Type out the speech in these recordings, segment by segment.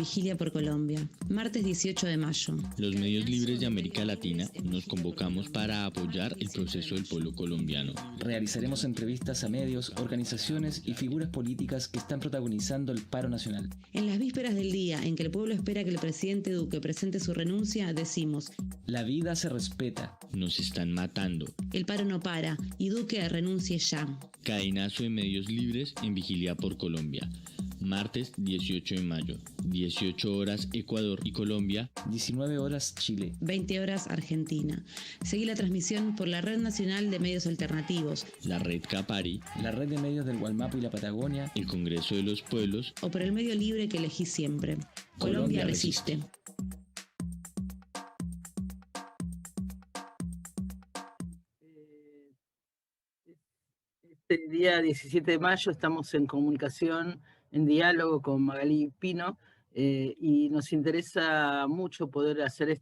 Vigilia por Colombia, martes 18 de mayo. Los medios libres de América Latina nos convocamos para apoyar el proceso del pueblo colombiano. Realizaremos entrevistas a medios, organizaciones y figuras políticas que están protagonizando el paro nacional. En las vísperas del día en que el pueblo espera que el presidente Duque presente su renuncia, decimos: la vida se respeta. Nos están matando. El paro no para y Duque renuncie ya. Cadenazo de medios libres en Vigilia por Colombia. Martes 18 de mayo, 18 horas Ecuador y Colombia, 19 horas Chile, 20 horas Argentina. Seguí la transmisión por la Red Nacional de Medios Alternativos, la Red Capari, la Red de Medios del Gualmapu y la Patagonia, el Congreso de los Pueblos o por el medio libre que elegí siempre. Colombia resiste. Este día 17 de mayo estamos en comunicación, en diálogo con Magalí Pino, y nos interesa mucho poder hacer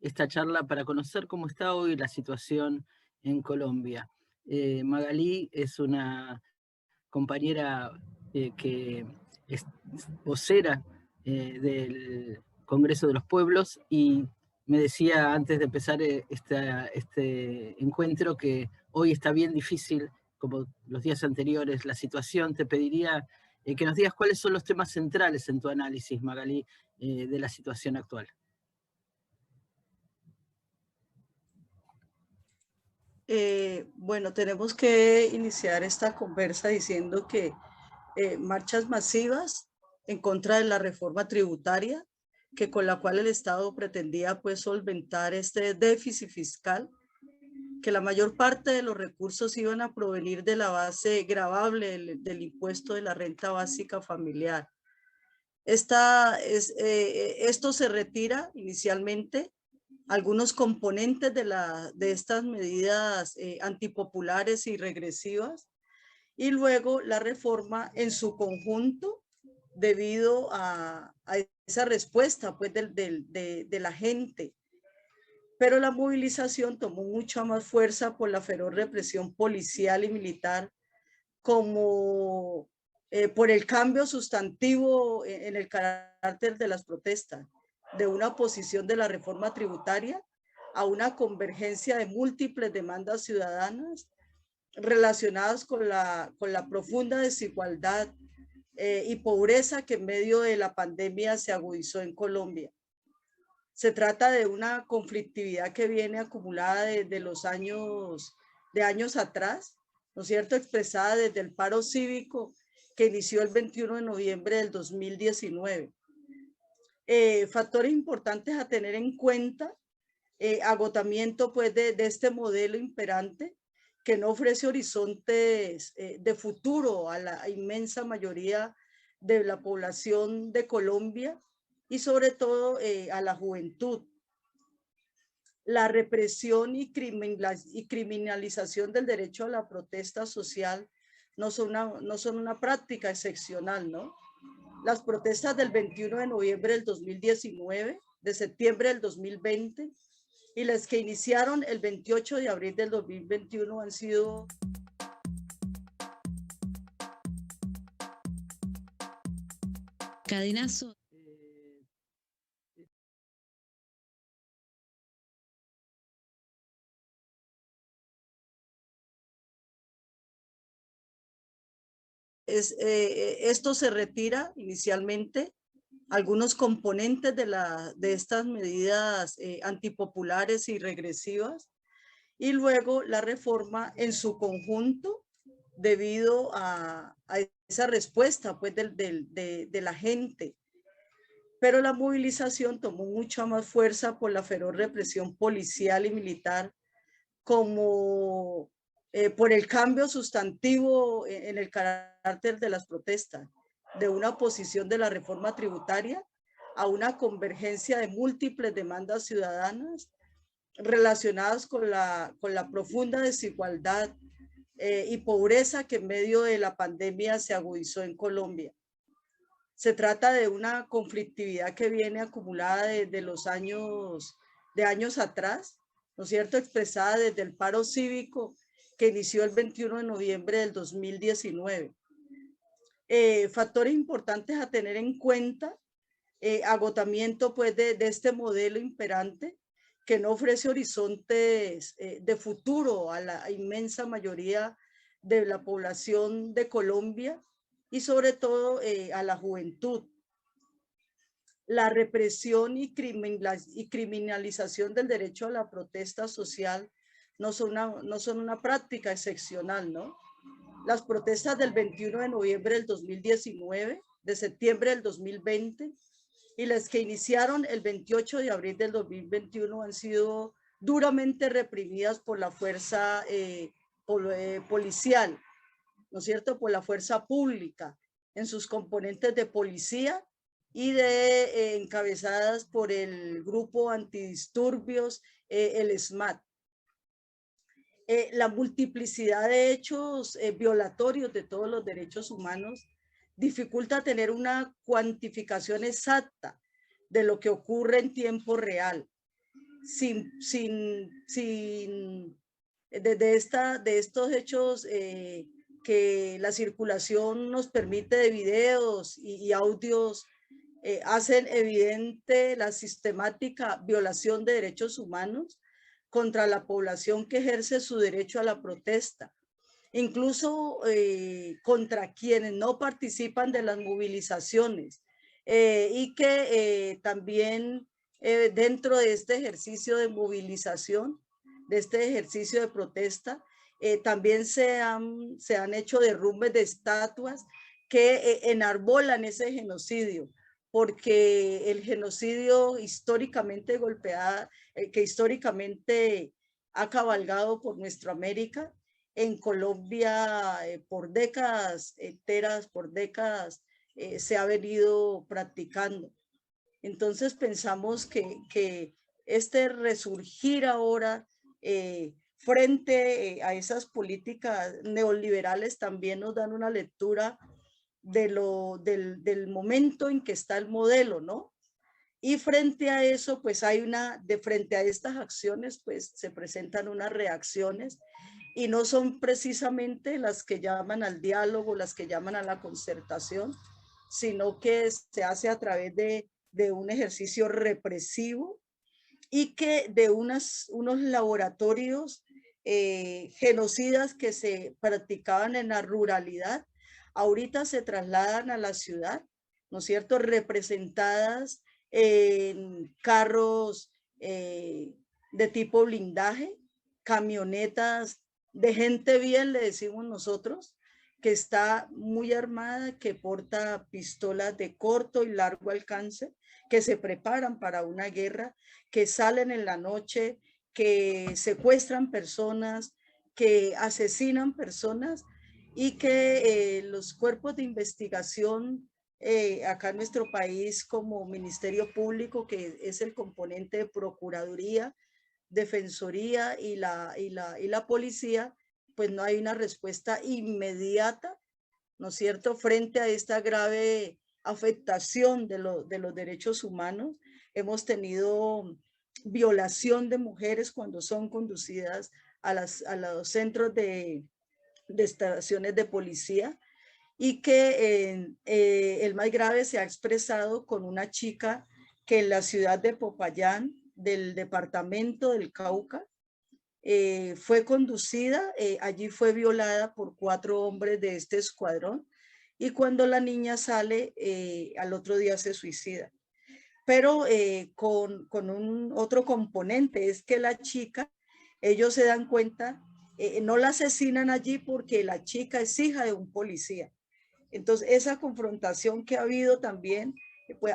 esta charla para conocer cómo está hoy la situación en Colombia. Magalí es una compañera que es vocera del Congreso de los Pueblos, y me decía antes de empezar este encuentro que hoy está bien difícil, como los días anteriores, la situación. Te pediría que nos digas cuáles son los temas centrales en tu análisis, Magalí, de la situación actual. Bueno, tenemos que iniciar esta conversa diciendo que marchas masivas en contra de la reforma tributaria, que con la cual el Estado pretendía pues solventar este déficit fiscal, que la mayor parte de los recursos iban a provenir de la base gravable del impuesto de la renta básica familiar. Esto se retira inicialmente. Algunos componentes de estas medidas antipopulares y regresivas, y luego la reforma en su conjunto, debido a esa respuesta pues, de la gente. Pero la movilización tomó mucha más fuerza por la feroz represión policial y militar, como por el cambio sustantivo en el carácter de las protestas, de una oposición de la reforma tributaria a una convergencia de múltiples demandas ciudadanas relacionadas con la profunda desigualdad y pobreza que en medio de la pandemia se agudizó en Colombia. Se trata de una conflictividad que viene acumulada de años atrás, ¿no es cierto?, expresada desde el paro cívico que inició el 21 de noviembre del 2019. Factores importantes a tener en cuenta: agotamiento pues, de este modelo imperante que no ofrece horizontes de futuro a la inmensa mayoría de la población de Colombia, y sobre todo a la juventud. La represión y criminalización del derecho a la protesta social no son una práctica excepcional, ¿no? Las protestas del 21 de noviembre del 2019, de septiembre del 2020 y las que iniciaron el 28 de abril del 2021 han sido... Cadenazo. Esto se retira inicialmente. Algunos componentes de estas medidas antipopulares y regresivas, y luego la reforma en su conjunto, debido a esa respuesta pues, de la gente. Pero la movilización tomó mucha más fuerza por la feroz represión policial y militar, como por el cambio sustantivo en el carácter de las protestas, de una oposición de la reforma tributaria a una convergencia de múltiples demandas ciudadanas relacionadas con la profunda desigualdad y pobreza que en medio de la pandemia se agudizó en Colombia. Se trata de una conflictividad que viene acumulada de años atrás, ¿no es cierto?, expresada desde el paro cívico que inició el 21 de noviembre del 2019. Factores importantes a tener en cuenta: agotamiento pues de este modelo imperante que no ofrece horizontes de futuro a la inmensa mayoría de la población de Colombia y sobre todo a la juventud. La represión y criminalización del derecho a la protesta social no son una práctica excepcional, ¿no? Las protestas del 21 de noviembre del 2019, de septiembre del 2020 y las que iniciaron el 28 de abril del 2021 han sido duramente reprimidas por la fuerza policial, ¿no es cierto? Por la fuerza pública en sus componentes de policía y encabezadas por el grupo antidisturbios, el SMAT. La multiplicidad de hechos violatorios de todos los derechos humanos dificulta tener una cuantificación exacta de lo que ocurre en tiempo real. De estos hechos que la circulación nos permite de videos y audios hacen evidente la sistemática violación de derechos humanos contra la población que ejerce su derecho a la protesta, incluso contra quienes no participan de las movilizaciones y que también dentro de este ejercicio de movilización, de este ejercicio de protesta, también se han hecho derrumbes de estatuas que enarbolan ese genocidio, porque el genocidio históricamente que históricamente ha cabalgado por nuestra América, en Colombia por décadas enteras, por décadas se ha venido practicando. Entonces pensamos que este resurgir ahora frente a esas políticas neoliberales también nos dan una lectura del momento en que está el modelo, ¿no? Y frente a eso, pues frente a estas acciones, pues se presentan unas reacciones y no son precisamente las que llaman al diálogo, las que llaman a la concertación, sino que se hace a través de un ejercicio represivo y que de unos laboratorios genocidas que se practicaban en la ruralidad, ahorita se trasladan a la ciudad, ¿no es cierto?, representadas en carros de tipo blindaje, camionetas de gente bien, le decimos nosotros, que está muy armada, que porta pistolas de corto y largo alcance, que se preparan para una guerra, que salen en la noche, que secuestran personas, que asesinan personas y que los cuerpos de investigación acá en nuestro país como Ministerio Público, que es el componente de Procuraduría, Defensoría y la Policía, pues no hay una respuesta inmediata, ¿no es cierto?, frente a esta grave afectación de los derechos humanos. Hemos tenido violación de mujeres cuando son conducidas a los centros de estaciones de policía y que el más grave se ha expresado con una chica que en la ciudad de Popayán, del departamento del Cauca, fue conducida, allí fue violada por 4 hombres de este escuadrón y cuando la niña sale, al otro día se suicida. Pero con un otro componente, es que la chica, ellos se dan cuenta, no la asesinan allí porque la chica es hija de un policía. Entonces esa confrontación que ha habido también, pues,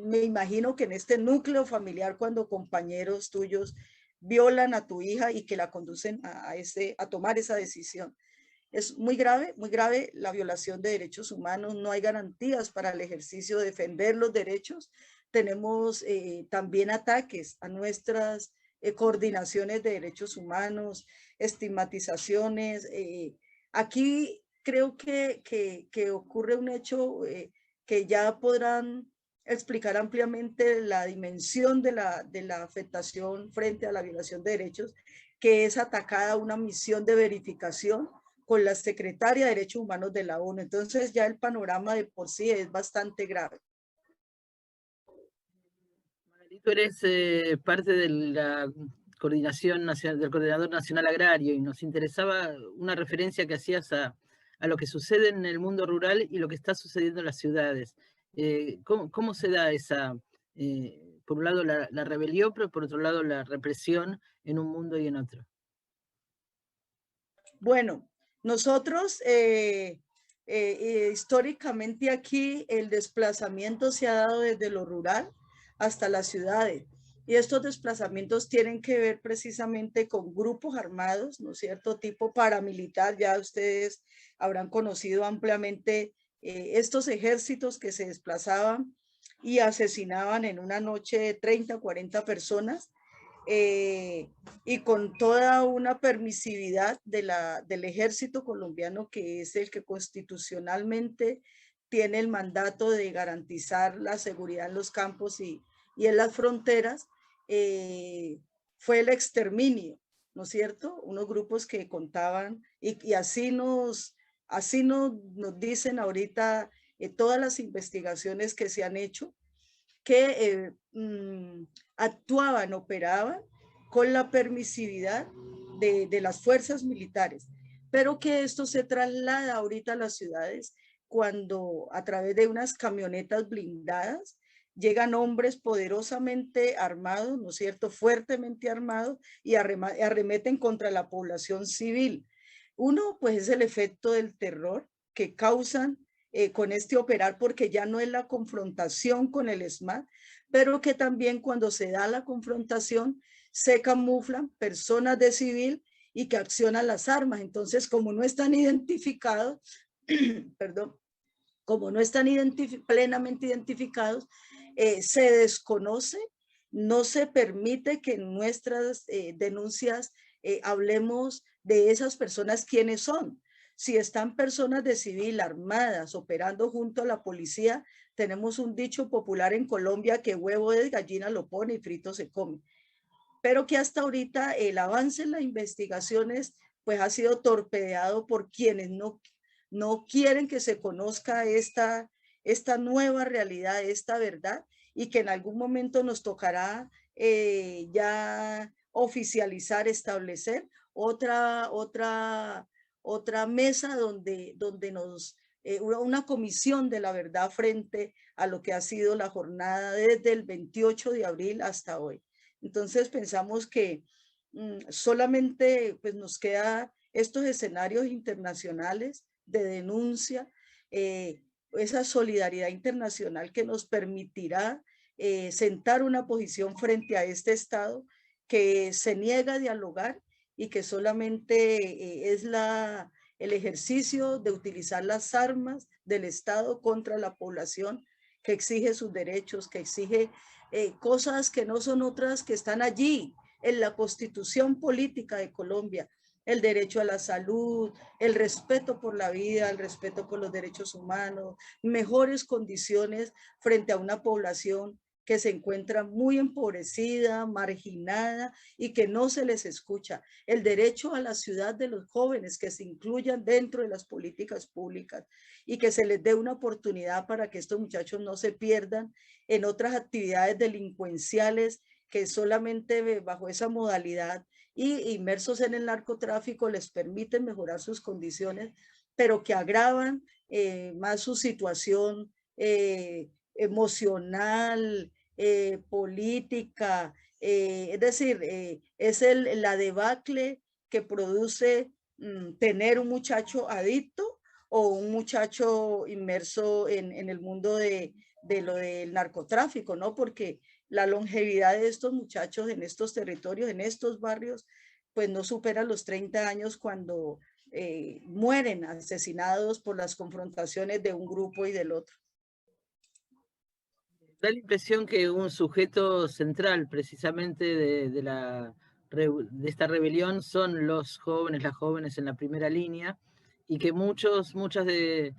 me imagino que en este núcleo familiar cuando compañeros tuyos violan a tu hija y que la conducen a tomar esa decisión. Es muy grave la violación de derechos humanos, no hay garantías para el ejercicio de defender los derechos. Tenemos también ataques a nuestras coordinaciones de derechos humanos, estigmatizaciones. Aquí creo que ocurre un hecho que ya podrán explicar ampliamente la dimensión de la afectación frente a la violación de derechos, que es atacada una misión de verificación con la secretaria de Derechos Humanos de la ONU. Entonces ya el panorama de por sí es bastante grave. Tú eres parte de la coordinación nacional, del Coordinador Nacional Agrario, y nos interesaba una referencia que hacías a lo que sucede en el mundo rural y lo que está sucediendo en las ciudades. ¿Cómo se da esa, por un lado la rebelión, pero por otro lado la represión en un mundo y en otro? Bueno, nosotros históricamente aquí el desplazamiento se ha dado desde lo rural hasta las ciudades. Y estos desplazamientos tienen que ver precisamente con grupos armados, ¿no es cierto? Tipo paramilitar, ya ustedes habrán conocido ampliamente estos ejércitos que se desplazaban y asesinaban en una noche de 30 o 40 personas. Y con toda una permisividad del ejército colombiano, que es el que constitucionalmente tiene el mandato de garantizar la seguridad en los campos y en las fronteras, fue el exterminio, ¿no es cierto? Unos grupos que contaban, y así nos dicen ahorita todas las investigaciones que se han hecho, que actuaban, operaban con la permisividad de las fuerzas militares, pero que esto se traslada ahorita a las ciudades cuando a través de unas camionetas blindadas llegan hombres poderosamente armados, ¿no es cierto?, fuertemente armados, y arremeten contra la población civil. Uno, pues es el efecto del terror que causan con este operar, porque ya no es la confrontación con el ESMAD, pero que también cuando se da la confrontación se camuflan personas de civil y que accionan las armas. Entonces, como no están identificados, perdón, como no están plenamente identificados, se desconoce, no se permite que en nuestras denuncias hablemos de esas personas quiénes son. Si están personas de civil armadas operando junto a la policía, tenemos un dicho popular en Colombia que huevo de gallina lo pone y frito se come. Pero que hasta ahorita el avance en las investigaciones pues ha sido torpedeado por quienes no quieren que se conozca esta nueva realidad, esta verdad, y que en algún momento nos tocará ya oficializar, establecer otra mesa donde nos, una comisión de la verdad frente a lo que ha sido la jornada desde el 28 de abril hasta hoy. Entonces pensamos que solamente pues nos queda estos escenarios internacionales de denuncia, esa solidaridad internacional que nos permitirá sentar una posición frente a este Estado que se niega a dialogar y que solamente es el ejercicio de utilizar las armas del Estado contra la población, que exige sus derechos, que exige cosas que no son otras, que están allí en la Constitución Política de Colombia: el derecho a la salud, el respeto por la vida, el respeto por los derechos humanos, mejores condiciones frente a una población que se encuentra muy empobrecida, marginada y que no se les escucha. El derecho a la ciudad de los jóvenes, que se incluyan dentro de las políticas públicas y que se les dé una oportunidad para que estos muchachos no se pierdan en otras actividades delincuenciales que solamente bajo esa modalidad y inmersos en el narcotráfico les permiten mejorar sus condiciones, pero que agravan más su situación emocional, política, es decir, es la debacle que produce tener un muchacho adicto o un muchacho inmerso en el mundo de lo del narcotráfico, ¿no? Porque la longevidad de estos muchachos en estos territorios, en estos barrios, pues no supera los 30 años cuando mueren asesinados por las confrontaciones de un grupo y del otro. Da la impresión que un sujeto central precisamente de esta rebelión son los jóvenes, las jóvenes en la primera línea, y que muchas de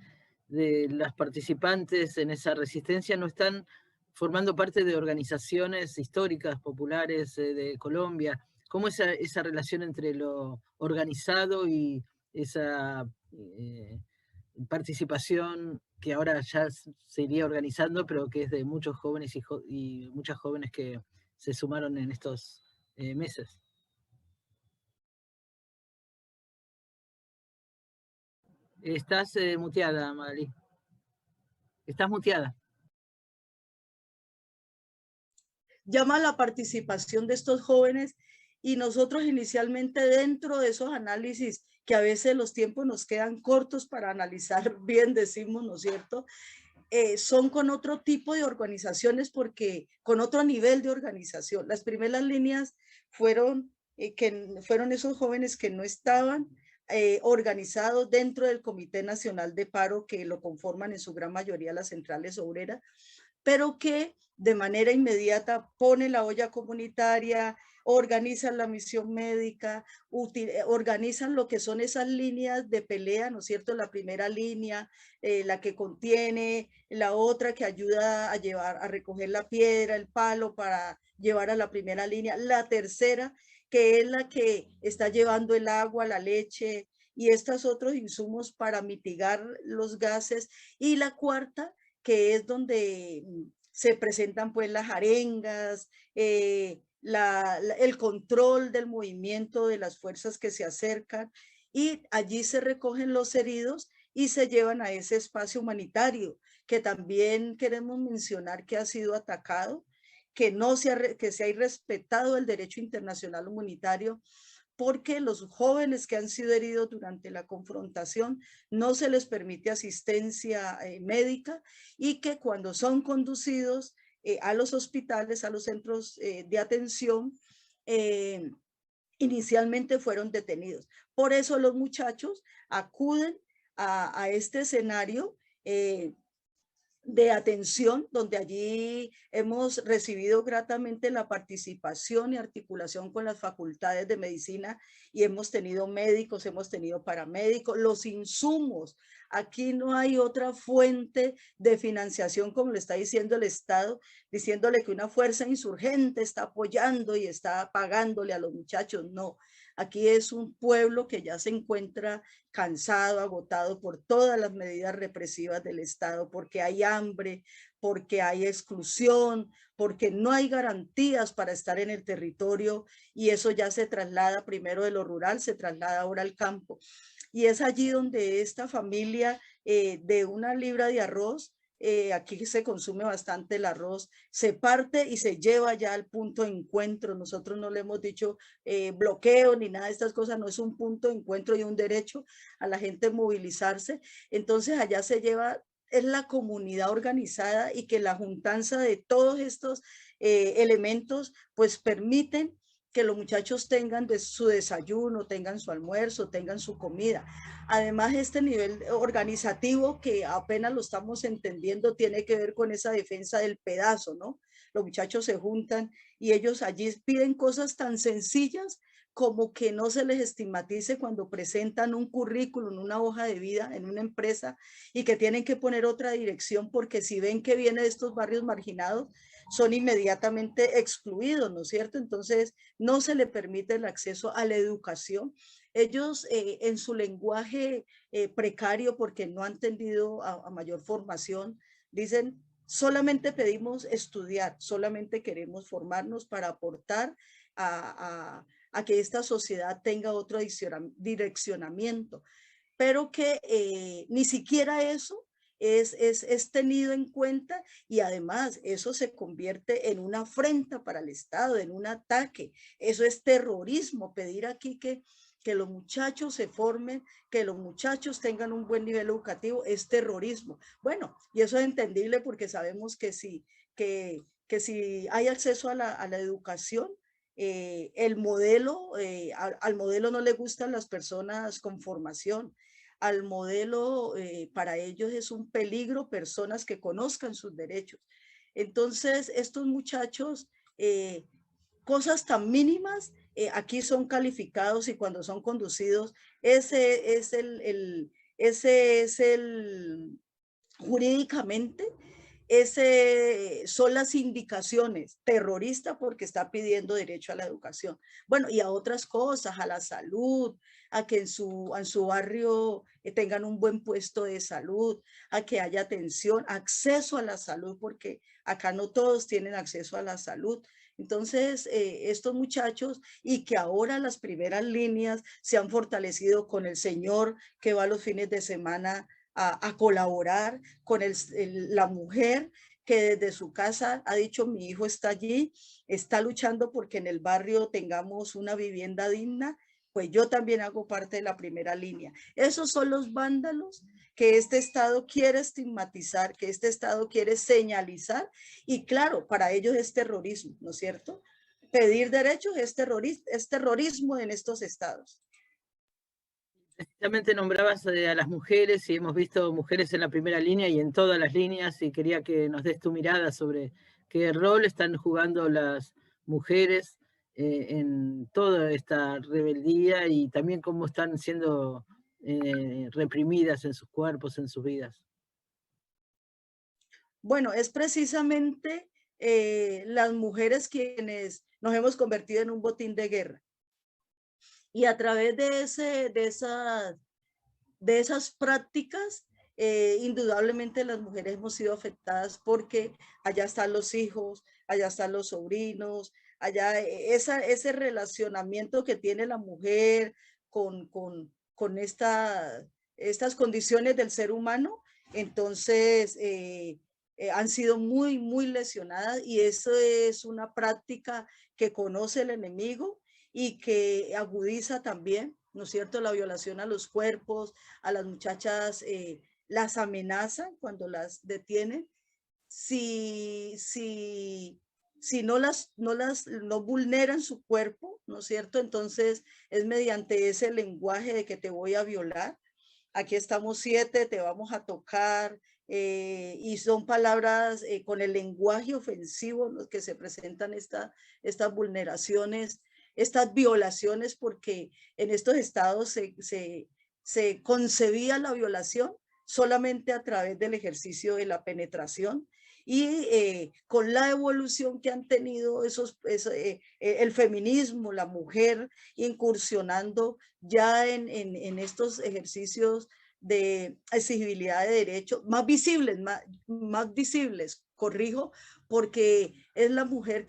las participantes en esa resistencia no están formando parte de organizaciones históricas, populares de Colombia. ¿Cómo es esa relación entre lo organizado y esa participación que ahora ya se iría organizando, pero que es de muchos jóvenes y muchas jóvenes que se sumaron en estos meses. Estás muteada, Magali. Estás muteada. Llama a la participación de estos jóvenes y nosotros inicialmente dentro de esos análisis, que a veces los tiempos nos quedan cortos para analizar bien, decimos, ¿no es cierto? Son con otro tipo de organizaciones, porque con otro nivel de organización. Las primeras líneas fueron esos jóvenes que no estaban organizados dentro del Comité Nacional de Paro, que lo conforman en su gran mayoría las centrales obreras, pero que de manera inmediata pone la olla comunitaria, organizan la misión médica, organizan lo que son esas líneas de pelea, ¿no es cierto? La primera línea, la que contiene, la otra que ayuda a llevar, a recoger la piedra, el palo para llevar a la primera línea, la tercera, que es la que está llevando el agua, la leche y estos otros insumos para mitigar los gases, y la cuarta, que es donde se presentan pues las arengas, el control del movimiento de las fuerzas que se acercan, y allí se recogen los heridos y se llevan a ese espacio humanitario, que también queremos mencionar que ha sido atacado, que se ha irrespetado el derecho internacional humanitario, porque los jóvenes que han sido heridos durante la confrontación no se les permite asistencia médica, y que cuando son conducidos a los hospitales, a los centros de atención, inicialmente fueron detenidos. Por eso los muchachos acuden a este escenario de atención, donde allí hemos recibido gratamente la participación y articulación con las facultades de medicina, y hemos tenido médicos, hemos tenido paramédicos, los insumos. Aquí no hay otra fuente de financiación, como le está diciendo el Estado, diciéndole que una fuerza insurgente está apoyando y está pagándole a los muchachos. No, aquí es un pueblo que ya se encuentra cansado, agotado por todas las medidas represivas del Estado, porque hay hambre, porque hay exclusión, porque no hay garantías para estar en el territorio, y eso ya se traslada primero de lo rural, se traslada ahora al campo. Y es allí donde esta familia de una libra de arroz, aquí se consume bastante el arroz, se parte y se lleva ya al punto de encuentro. Nosotros no le hemos dicho bloqueo ni nada de estas cosas, no, es un punto de encuentro y un derecho a la gente movilizarse. Entonces allá se lleva, es la comunidad organizada, y que la juntanza de todos estos elementos pues permiten que los muchachos tengan su desayuno, tengan su almuerzo, tengan su comida. Además, este nivel organizativo, que apenas lo estamos entendiendo, tiene que ver con esa defensa del pedazo, ¿no? Los muchachos se juntan y ellos allí piden cosas tan sencillas como que no se les estigmatice cuando presentan un currículum, una hoja de vida en una empresa, y que tienen que poner otra dirección, porque si ven que viene de estos barrios marginados, son inmediatamente excluidos, ¿no es cierto? Entonces, no se le permite el acceso a la educación. Ellos en su lenguaje precario, porque no han tendido a mayor formación, dicen: solamente pedimos estudiar, solamente queremos formarnos para aportar a que esta sociedad tenga otro direccionamiento, pero que ni siquiera eso es tenido en cuenta, y además eso se convierte en una afrenta para el Estado, en un ataque. Eso es terrorismo, pedir aquí que los muchachos se formen, que los muchachos tengan un buen nivel educativo, es terrorismo. Bueno, y eso es entendible, porque sabemos que si hay acceso a la educación, el modelo, al modelo no le gustan las personas con formación. Al modelo, para ellos es un peligro personas que conozcan sus derechos. Entonces, estos muchachos, cosas tan mínimas, aquí son calificados, y cuando son conducidos, ese es el jurídicamente, son las indicaciones: terrorista porque está pidiendo derecho a la educación. Bueno, y a otras cosas, a la salud, a que en su barrio tengan un buen puesto de salud, a que haya atención, acceso a la salud, porque acá no todos tienen acceso a la salud. Entonces, estos muchachos, y que ahora las primeras líneas se han fortalecido con el señor que va los fines de semana a colaborar, con la mujer que desde su casa ha dicho: mi hijo está allí, está luchando porque en el barrio tengamos una vivienda digna, pues yo también hago parte de la primera línea. Esos son los vándalos que este Estado quiere estigmatizar, que este Estado quiere señalizar, y claro, para ellos es terrorismo, ¿no es cierto? Pedir derechos es terrorismo en estos estados. Precisamente nombrabas a las mujeres y hemos visto mujeres en la primera línea y en todas las líneas, y quería que nos des tu mirada sobre qué rol están jugando las mujeres en toda esta rebeldía, y también cómo están siendo reprimidas en sus cuerpos, en sus vidas. Bueno, es precisamente las mujeres quienes nos hemos convertido en un botín de guerra. Y a través de esas prácticas, indudablemente las mujeres hemos sido afectadas, porque allá están los hijos, allá están los sobrinos, allá ese relacionamiento que tiene la mujer con estas condiciones del ser humano. Entonces, han sido muy, muy lesionadas, y eso es una práctica que conoce el enemigo y que agudiza también, ¿no es cierto?, la violación a los cuerpos. A las muchachas las amenazan cuando las detienen. Si no vulneran su cuerpo, ¿no es cierto? Entonces es mediante ese lenguaje de que te voy a violar, aquí estamos 7, te vamos a tocar, y son palabras con el lenguaje ofensivo los que se presentan estas vulneraciones, estas violaciones, porque en estos estados se concebía la violación solamente a través del ejercicio de la penetración. Y con la evolución que han tenido el feminismo, la mujer incursionando ya en estos ejercicios de exigibilidad de derechos más visibles, corrijo, porque es la mujer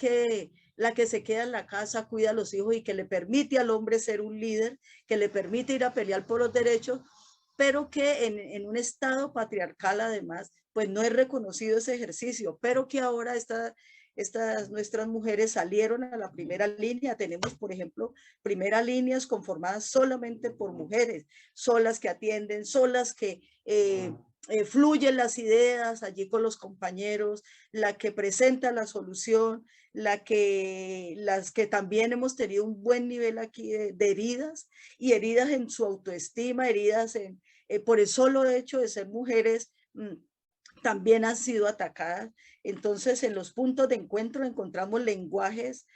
la que se queda en la casa, cuida a los hijos y que le permite al hombre ser un líder, que le permite ir a pelear por los derechos, pero que en un estado patriarcal además, pues no es reconocido ese ejercicio, pero que ahora nuestras mujeres salieron a la primera línea. Tenemos, por ejemplo, primeras líneas conformadas solamente por mujeres, son las que atienden, son las que fluyen las ideas allí con los compañeros, la que presenta la solución, las que también hemos tenido un buen nivel aquí de heridas, y heridas en su autoestima, heridas por el solo hecho de ser mujeres, también han sido atacadas. Entonces, en los puntos de encuentro encontramos lenguajes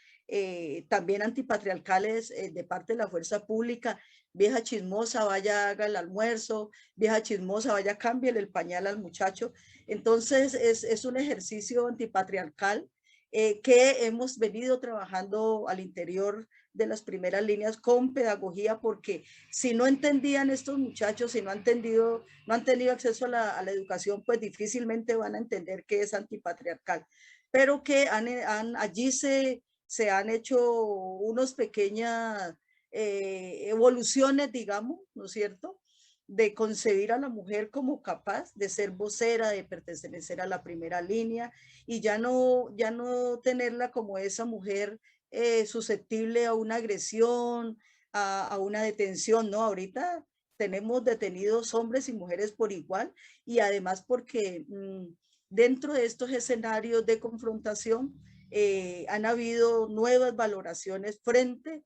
también antipatriarcales de parte de la fuerza pública: vieja chismosa, vaya, haga el almuerzo; vieja chismosa, vaya, cámbiale el pañal al muchacho. Entonces, es un ejercicio antipatriarcal que hemos venido trabajando al interior de las primeras líneas con pedagogía, porque si no entendían estos muchachos, si no han tenido acceso a la educación, pues difícilmente van a entender qué es antipatriarcal. Pero que allí se han hecho unas pequeñas evoluciones, digamos, ¿no es cierto?, de concebir a la mujer como capaz de ser vocera, de pertenecer a la primera línea, y ya no tenerla como esa mujer susceptible a una agresión, a una detención. No, ahorita tenemos detenidos hombres y mujeres por igual, y además porque dentro de estos escenarios de confrontación han habido nuevas valoraciones frente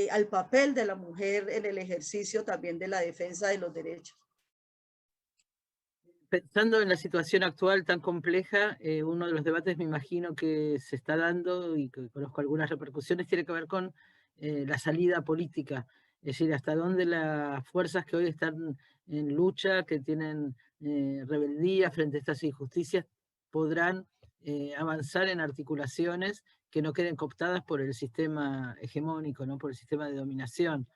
al papel de la mujer en el ejercicio también de la defensa de los derechos. Pensando en la situación actual tan compleja, uno de los debates, me imagino, que se está dando, y que conozco algunas repercusiones, tiene que ver con la salida política. Es decir, hasta dónde las fuerzas que hoy están en lucha, que tienen rebeldía frente a estas injusticias, podrán avanzar en articulaciones que no queden cooptadas por el sistema hegemónico, ¿no? Por el sistema de dominación.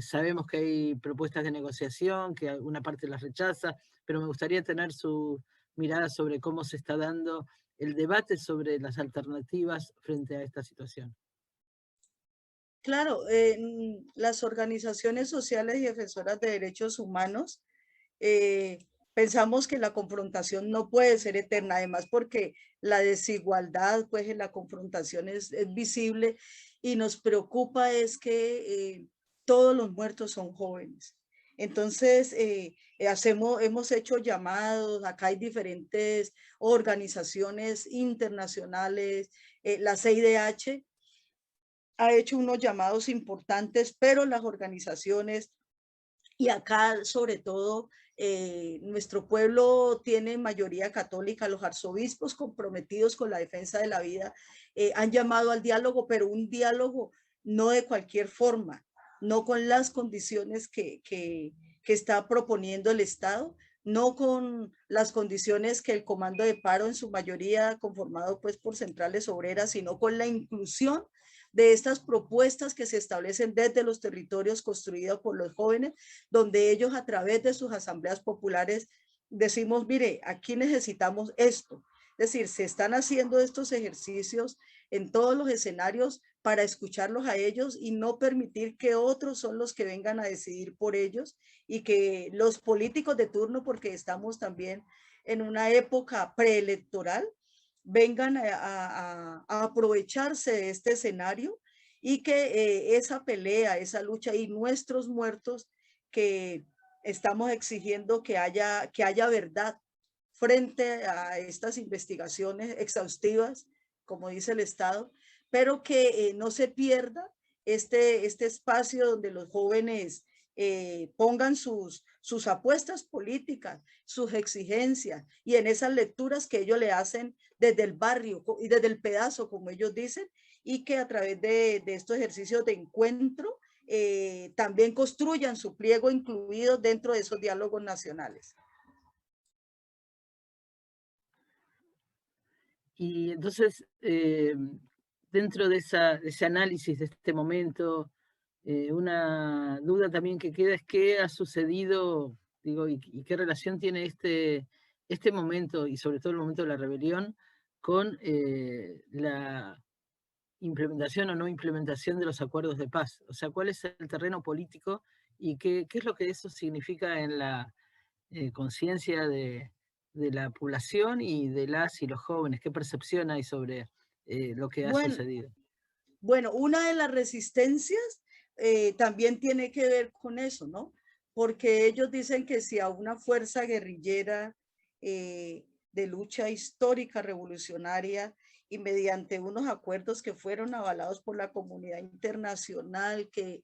Sabemos que hay propuestas de negociación, que alguna parte las rechaza, pero me gustaría tener su mirada sobre cómo se está dando el debate sobre las alternativas frente a esta situación. Claro, las organizaciones sociales y defensoras de derechos humanos pensamos que la confrontación no puede ser eterna, además porque la desigualdad pues en la confrontación es visible, y nos preocupa es que todos los muertos son jóvenes. Entonces, hemos hecho llamados, acá hay diferentes organizaciones internacionales, la CIDH ha hecho unos llamados importantes, pero las organizaciones, y acá sobre todo nuestro pueblo tiene mayoría católica, los arzobispos comprometidos con la defensa de la vida han llamado al diálogo, pero un diálogo no de cualquier forma, no con las condiciones que está proponiendo el Estado, no con las condiciones que el Comando de Paro en su mayoría conformado pues por centrales obreras, sino con la inclusión de estas propuestas que se establecen desde los territorios construidos por los jóvenes, donde ellos a través de sus asambleas populares decimos, mire, aquí necesitamos esto. Es decir, se están haciendo estos ejercicios en todos los escenarios para escucharlos a ellos y no permitir que otros son los que vengan a decidir por ellos, y que los políticos de turno, porque estamos también en una época preelectoral, vengan a aprovecharse de este escenario, y que esa pelea, esa lucha y nuestros muertos, que estamos exigiendo que haya verdad frente a estas investigaciones exhaustivas, como dice el Estado, pero que no se pierda este espacio donde los jóvenes pongan sus apuestas políticas, sus exigencias, y en esas lecturas que ellos le hacen desde el barrio y desde el pedazo, como ellos dicen, y que a través de estos ejercicios de encuentro también construyan su pliego incluido dentro de esos diálogos nacionales. Y entonces, dentro de ese análisis de este momento, una duda también que queda es qué ha sucedido, digo, y qué relación tiene este momento, y sobre todo el momento de la rebelión, con la implementación o no implementación de los acuerdos de paz. O sea, ¿cuál es el terreno político y qué es lo que eso significa en la conciencia de la población y de las y los jóvenes? ¿Qué percepción hay sobre lo que ha sucedido? Bueno, una de las resistencias también tiene que ver con eso, ¿no? Porque ellos dicen que si a una fuerza guerrillera de lucha histórica revolucionaria, y mediante unos acuerdos que fueron avalados por la comunidad internacional, que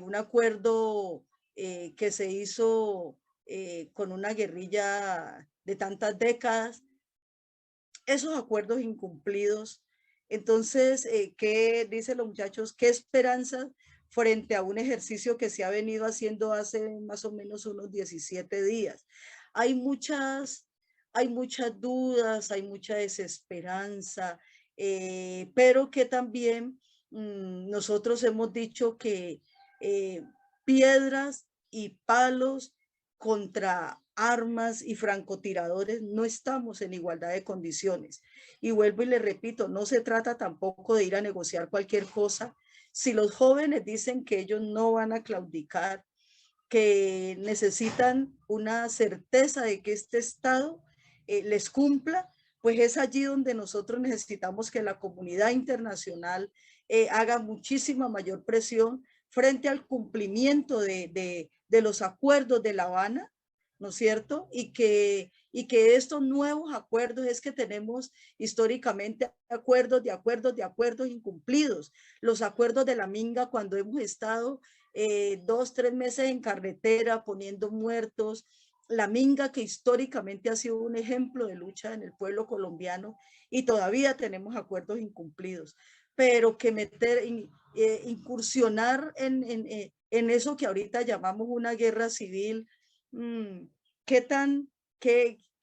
un acuerdo que se hizo con una guerrilla de tantas décadas, esos acuerdos incumplidos. Entonces, ¿qué dicen los muchachos? ¿Qué esperanzas frente a un ejercicio que se ha venido haciendo hace más o menos unos 17 días? Hay muchas dudas, hay mucha desesperanza, pero que también nosotros hemos dicho que piedras y palos contra armas y francotiradores no estamos en igualdad de condiciones. Y vuelvo y le repito, no se trata tampoco de ir a negociar cualquier cosa. Si los jóvenes dicen que ellos no van a claudicar, que necesitan una certeza de que este Estado les cumpla, pues es allí donde nosotros necesitamos que la comunidad internacional haga muchísima mayor presión frente al cumplimiento de los acuerdos de La Habana, ¿no es cierto? Y que estos nuevos acuerdos, es que tenemos históricamente acuerdos incumplidos. Los acuerdos de la Minga, cuando hemos estado 2, 3 meses en carretera poniendo muertos, la Minga, que históricamente ha sido un ejemplo de lucha en el pueblo colombiano, y todavía tenemos acuerdos incumplidos, pero que incursionar en eso que ahorita llamamos una guerra civil, ¿qué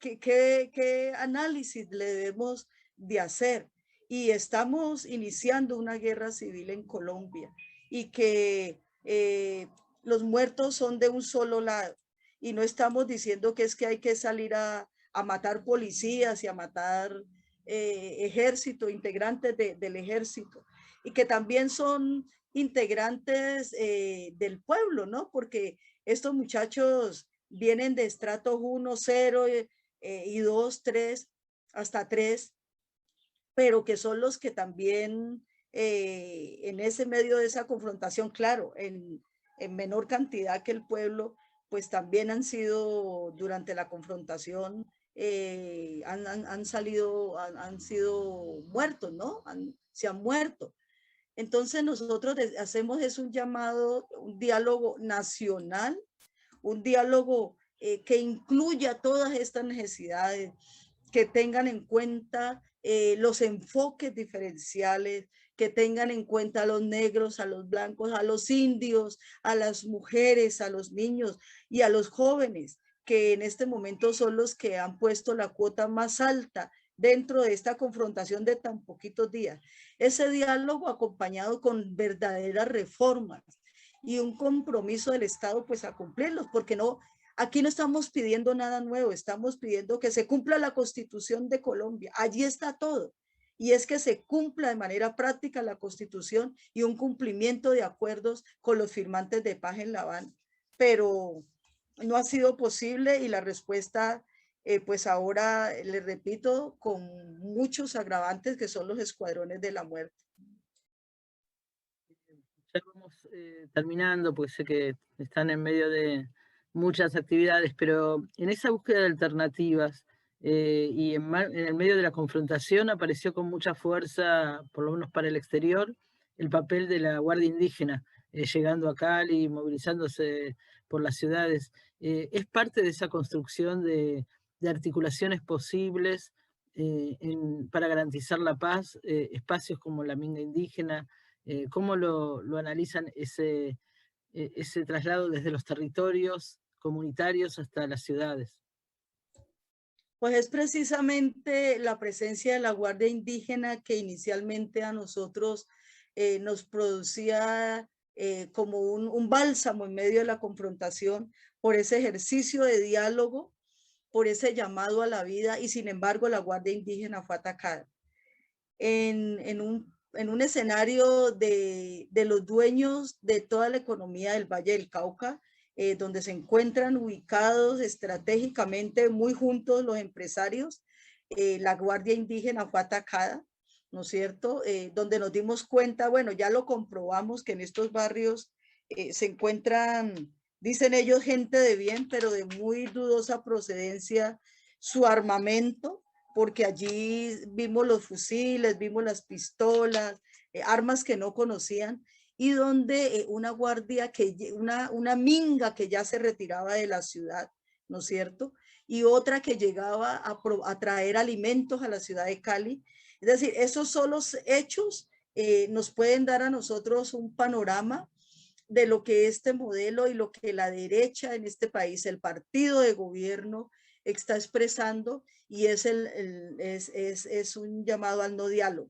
qué análisis le debemos de hacer. Y estamos iniciando una guerra civil en Colombia y que los muertos son de un solo lado. Y no estamos diciendo que es que hay que salir a matar policías y a matar ejército, integrantes del ejército, y que también son integrantes del pueblo, ¿no? Porque estos muchachos vienen de estratos 1, 0 y 2, 3, hasta 3, pero que son los que también en ese medio de esa confrontación, claro, en menor cantidad que el pueblo, pues también han sido durante la confrontación, han sido muertos, ¿no? Se han muerto. Entonces nosotros hacemos es un llamado, un diálogo nacional, un diálogo que incluya todas estas necesidades, que tengan en cuenta los enfoques diferenciales, que tengan en cuenta a los negros, a los blancos, a los indios, a las mujeres, a los niños y a los jóvenes, que en este momento son los que han puesto la cuota más alta dentro de esta confrontación de tan poquitos días. Ese diálogo acompañado con verdaderas reformas y un compromiso del Estado pues a cumplirlos, porque no, aquí no estamos pidiendo nada nuevo, estamos pidiendo que se cumpla la Constitución de Colombia. Allí está todo. Y es que se cumpla de manera práctica la Constitución y un cumplimiento de acuerdos con los firmantes de paz en La Habana. Pero no ha sido posible y la respuesta, pues ahora, le repito, con muchos agravantes que son los escuadrones de la muerte. Ya vamos terminando, porque sé que están en medio de muchas actividades, pero en esa búsqueda de alternativas y en el medio de la confrontación apareció con mucha fuerza, por lo menos para el exterior, el papel de la Guardia Indígena, llegando a Cali, movilizándose por las ciudades. Es parte de esa construcción de articulaciones posibles para garantizar la paz, espacios como la Minga Indígena. ¿Cómo lo analizan ese traslado desde los territorios comunitarios hasta las ciudades? Pues es precisamente la presencia de la Guardia Indígena que inicialmente a nosotros nos producía como un bálsamo en medio de la confrontación, por ese ejercicio de diálogo, por ese llamado a la vida, y sin embargo la Guardia Indígena fue atacada. En un escenario de los dueños de toda la economía del Valle del Cauca, donde se encuentran ubicados estratégicamente muy juntos los empresarios, la Guardia Indígena fue atacada, ¿no es cierto? Donde nos dimos cuenta, bueno, ya lo comprobamos, que en estos barrios se encuentran, dicen ellos, gente de bien, pero de muy dudosa procedencia, su armamento, porque allí vimos los fusiles, vimos las pistolas, armas que no conocían, y donde una guardia, una minga que ya se retiraba de la ciudad, ¿no es cierto? Y otra que llegaba a traer alimentos a la ciudad de Cali. Es decir, esos solos hechos nos pueden dar a nosotros un panorama de lo que este modelo y lo que la derecha en este país, el partido de gobierno, está expresando, y es un llamado al no diálogo.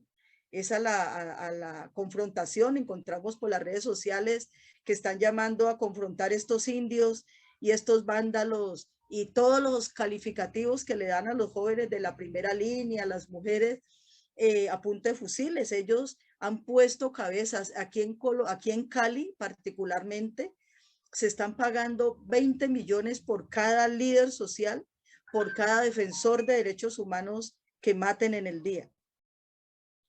Es a la confrontación. Encontramos por las redes sociales que están llamando a confrontar estos indios y estos vándalos y todos los calificativos que le dan a los jóvenes de la primera línea, a las mujeres, a punta de fusiles. Ellos han puesto cabezas aquí en Cali particularmente. Se están pagando 20 millones por cada líder social, por cada defensor de derechos humanos que maten en el día.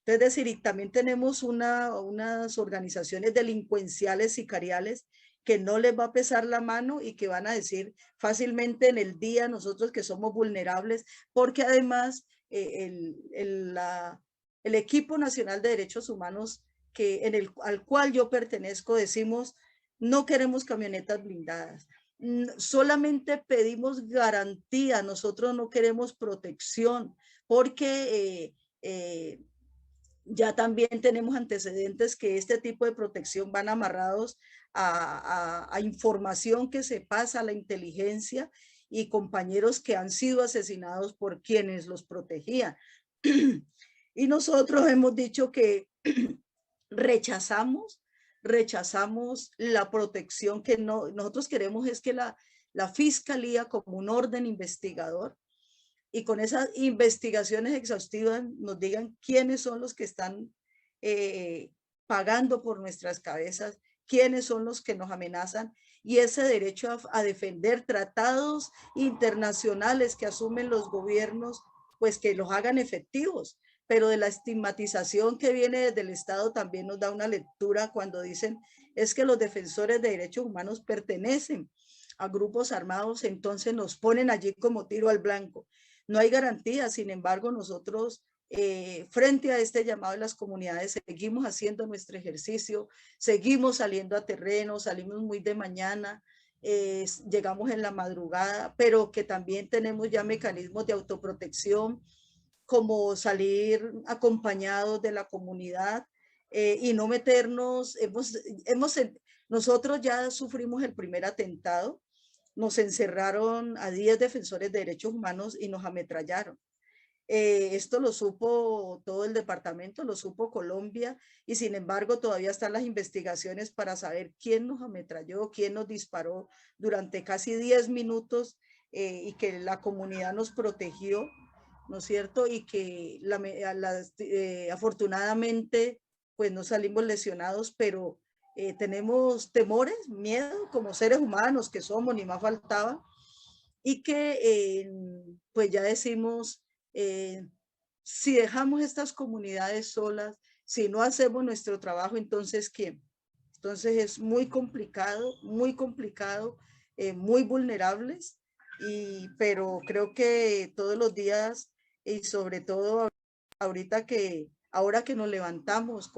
Es decir, y también tenemos unas organizaciones delincuenciales sicariales que no les va a pesar la mano y que van a decir fácilmente en el día nosotros que somos vulnerables, porque además el equipo nacional de derechos humanos al cual yo pertenezco, decimos: no queremos camionetas blindadas, solamente pedimos garantía, nosotros no queremos protección, porque ya también tenemos antecedentes que este tipo de protección van amarrados a información que se pasa a la inteligencia, y compañeros que han sido asesinados por quienes los protegían. Y nosotros hemos dicho que rechazamos la protección que nosotros queremos es que la Fiscalía, como un orden investigador, y con esas investigaciones exhaustivas nos digan quiénes son los que están pagando por nuestras cabezas, quiénes son los que nos amenazan, y ese derecho a defender tratados internacionales que asumen los gobiernos, pues que los hagan efectivos. Pero de la estigmatización que viene desde el Estado también nos da una lectura cuando dicen es que los defensores de derechos humanos pertenecen a grupos armados, entonces nos ponen allí como tiro al blanco. No hay garantía, sin embargo, nosotros frente a este llamado de las comunidades seguimos haciendo nuestro ejercicio, seguimos saliendo a terreno, salimos muy de mañana, llegamos en la madrugada, pero que también tenemos ya mecanismos de autoprotección, como salir acompañados de la comunidad y no meternos, nosotros ya sufrimos el primer atentado, nos encerraron a 10 defensores de derechos humanos y nos ametrallaron. Esto lo supo todo el departamento, lo supo Colombia, y sin embargo todavía están las investigaciones para saber quién nos ametralló, quién nos disparó durante casi 10 minutos y que la comunidad nos protegió, ¿no es cierto? Y que afortunadamente pues no salimos lesionados, pero tenemos temores, miedo como seres humanos que somos, ni más faltaba, y que pues ya decimos, si dejamos estas comunidades solas, si no hacemos nuestro trabajo, entonces ¿quién? Entonces es muy complicado, muy vulnerables, pero creo que todos los días y sobre todo ahora que nos levantamos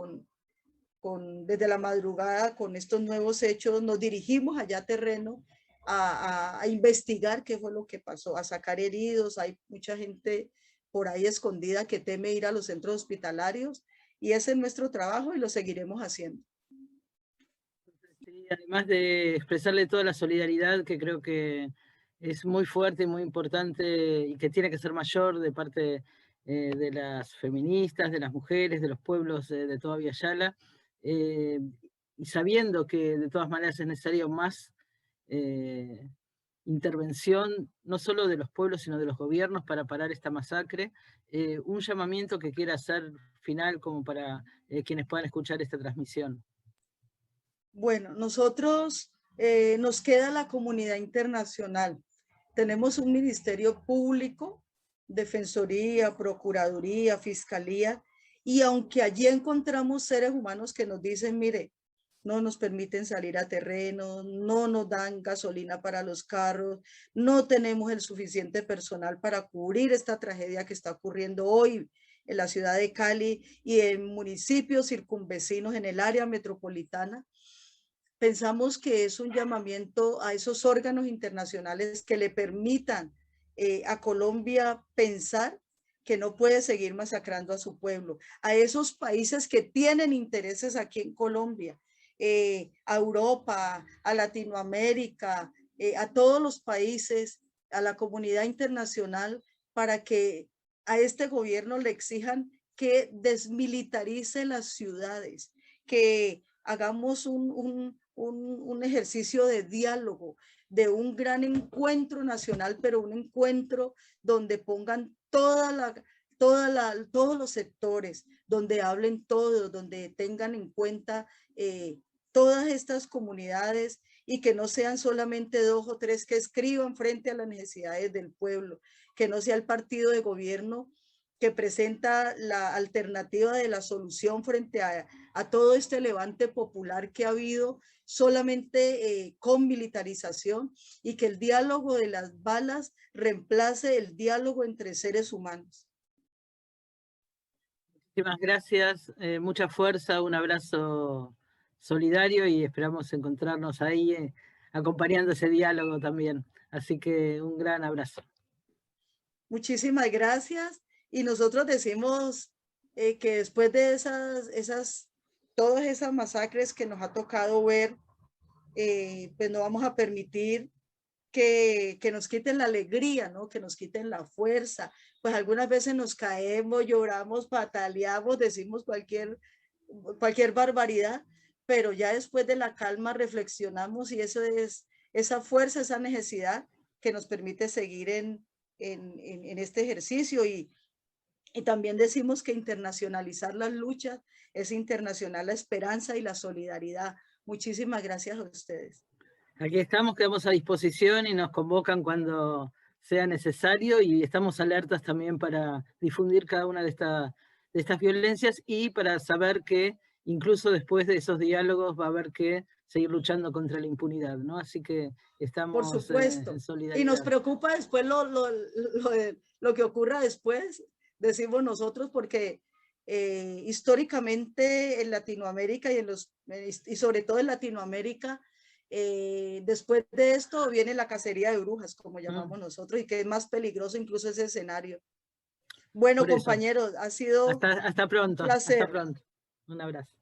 desde la madrugada con estos nuevos hechos, nos dirigimos allá a terreno a investigar qué fue lo que pasó, a sacar heridos. Hay mucha gente por ahí escondida que teme ir a los centros hospitalarios, y ese es nuestro trabajo y lo seguiremos haciendo. Sí, además de expresarle toda la solidaridad que creo que es muy fuerte y muy importante y que tiene que ser mayor de parte de las feministas, de las mujeres, de los pueblos de toda Villayala, y sabiendo que de todas maneras es necesario más intervención, no solo de los pueblos, sino de los gobiernos para parar esta masacre. Un llamamiento que quiera hacer final como para quienes puedan escuchar esta transmisión. Bueno, nosotros nos queda la comunidad internacional. Tenemos un ministerio público, defensoría, procuraduría, fiscalía, y aunque allí encontramos seres humanos que nos dicen, mire, no nos permiten salir a terreno, no nos dan gasolina para los carros, no tenemos el suficiente personal para cubrir esta tragedia que está ocurriendo hoy en la ciudad de Cali y en municipios circunvecinos en el área metropolitana. Pensamos que es un llamamiento a esos órganos internacionales que le permitan a Colombia pensar que no puede seguir masacrando a su pueblo, a esos países que tienen intereses aquí en Colombia, a Europa, a Latinoamérica, a todos los países, a la comunidad internacional, para que a este gobierno le exijan que desmilitarice las ciudades, que hagamos un ejercicio de diálogo, de un gran encuentro nacional, pero un encuentro donde pongan todos los sectores, donde hablen todos, donde tengan en cuenta todas estas comunidades, y que no sean solamente 2 o 3 que escriban frente a las necesidades del pueblo, que no sea el partido de gobierno que presenta la alternativa de la solución frente a todo este levante popular que ha habido solamente con militarización, y que el diálogo de las balas reemplace el diálogo entre seres humanos. Muchísimas gracias, mucha fuerza, un abrazo solidario y esperamos encontrarnos ahí acompañando ese diálogo también. Así que un gran abrazo. Muchísimas gracias, y nosotros decimos que después de todas esas masacres que nos ha tocado ver, pues no vamos a permitir que nos quiten la alegría, ¿no? Que nos quiten la fuerza. Pues algunas veces nos caemos, lloramos, pataleamos, decimos cualquier barbaridad, pero ya después de la calma reflexionamos y eso es esa fuerza, esa necesidad que nos permite seguir en este ejercicio y también decimos que internacionalizar las luchas es internacional la esperanza y la solidaridad. Muchísimas gracias a ustedes. Aquí estamos, quedamos a disposición y nos convocan cuando sea necesario y estamos alertas también para difundir cada una de estas violencias y para saber que incluso después de esos diálogos va a haber que seguir luchando contra la impunidad, ¿no? Así que estamos por supuesto. En solidaridad. Y nos preocupa después lo que ocurra después, decimos nosotros, porque históricamente en Latinoamérica y sobre todo en Latinoamérica, después de esto viene la cacería de brujas, como llamamos nosotros, y que es más peligroso incluso ese escenario. Bueno, compañeros, ha sido hasta pronto. un placer. Hasta pronto. Un abrazo.